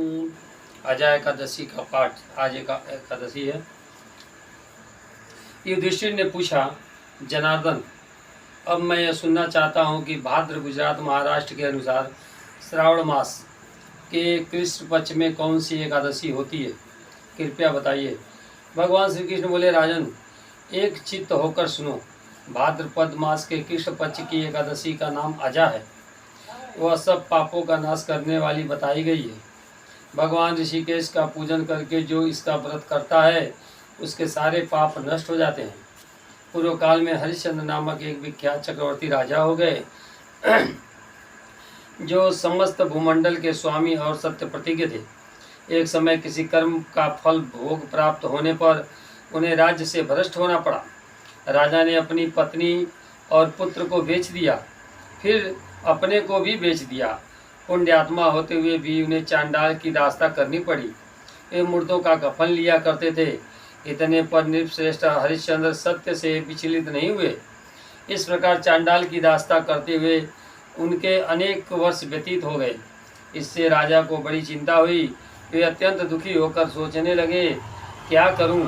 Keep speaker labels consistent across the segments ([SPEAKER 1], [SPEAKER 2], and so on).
[SPEAKER 1] अजय एकादशी का पाठ। आज एकादशी है। युधिष्ठिर ने पूछा, जनार्दन, अब मैं यह सुनना चाहता हूँ कि भाद्र गुजरात महाराष्ट्र के अनुसार श्रावण मास के कृष्ण पक्ष में कौन सी एकादशी होती है, कृपया बताइए। भगवान श्री कृष्ण बोले, राजन, एक चित्त होकर सुनो। भाद्रपद मास के कृष्ण पक्ष की एकादशी का नाम अजा है। वह सब पापों का नाश करने वाली बताई गई है। भगवान ऋषिकेश का पूजन करके जो इसका व्रत करता है उसके सारे पाप नष्ट हो जाते हैं। पूर्व काल में हरिश्चंद्र नामक एक विख्यात चक्रवर्ती राजा हो गए जो समस्त भूमंडल के स्वामी और सत्य प्रतिज्ञ थे। एक समय किसी कर्म का फल भोग प्राप्त होने पर उन्हें राज्य से भ्रष्ट होना पड़ा। राजा ने अपनी पत्नी और पुत्र को बेच दिया, फिर अपने को भी बेच दिया। पुण्यात्मा होते हुए भी उन्हें चांडाल की दास्ता करनी पड़ी। वे मुर्दों का कफन लिया करते थे। इतने पर नृपश्रेष्ठ हरिश्चंद्र सत्य से विचलित नहीं हुए। इस प्रकार चांडाल की दास्ता करते हुए उनके अनेक वर्ष व्यतीत हो गए। इससे राजा को बड़ी चिंता हुई। वे अत्यंत दुखी होकर सोचने लगे, क्या करूं,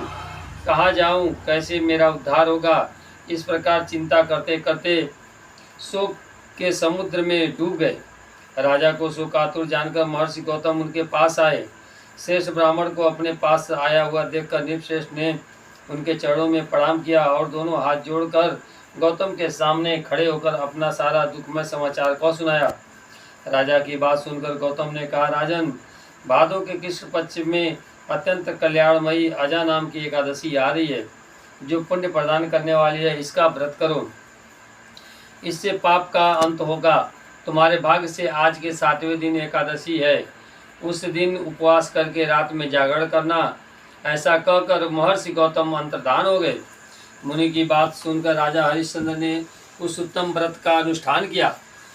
[SPEAKER 1] कहाँ जाऊं, कैसे मेरा उद्धार होगा। इस प्रकार चिंता करते करते शोक के समुद्र में डूब गए। राजा को शोकातुर जानकर महर्षि गौतम उनके पास आए। श्रेष्ठ ब्राह्मण को अपने पास आया हुआ देखकर नृपश्रेष्ठ ने उनके चरणों में प्रणाम किया और दोनों हाथ जोड़कर गौतम के सामने खड़े होकर अपना सारा दुखमय समाचार को सुनाया। राजा की बात सुनकर गौतम ने कहा, राजन, भादों के कृष्ण पक्ष में अत्यंत कल्याणमयी अजा नाम की एकादशी आ रही है, जो पुण्य प्रदान करने वाली है। इसका व्रत करो, इससे पाप का अंत होगा। तुम्हारे भाग्य से आज के 7वें दिन एकादशी है। उस दिन उपवास करके रात में जागरण करना। ऐसा कहकर महर्षि गौतम अंतर्धान हो गए। मुनि की बात सुनकर राजा हरिश्चंद्र ने उस उत्तम व्रत का अनुष्ठान किया।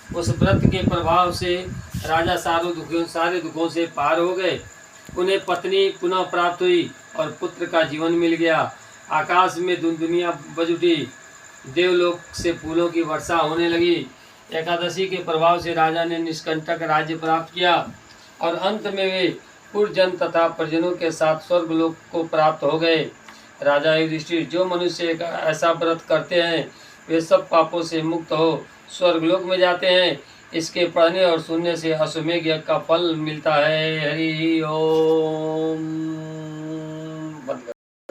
[SPEAKER 1] उस व्रत के प्रभाव से राजा सारे दुखों से पार हो गए। उन्हें पत्नी पुनः प्राप्त हुई और पुत्र का जीवन मिल गया। आकाश में दुनिया बज उठी। देवलोक से फूलों की वर्षा होने लगी। एकादशी के प्रभाव से राजा ने निष्कंटक राज्य प्राप्त किया और अंत में वे पुरजन तथा परिजनों के साथ स्वर्गलोक को प्राप्त हो गए। राजा युधिष्ठिर, जो मनुष्य ऐसा व्रत करते हैं वे सब पापों से मुक्त हो स्वर्गलोक में जाते हैं। इसके पढ़ने और सुनने से अश्वमेध यज्ञ का फल मिलता है। हरि ओम।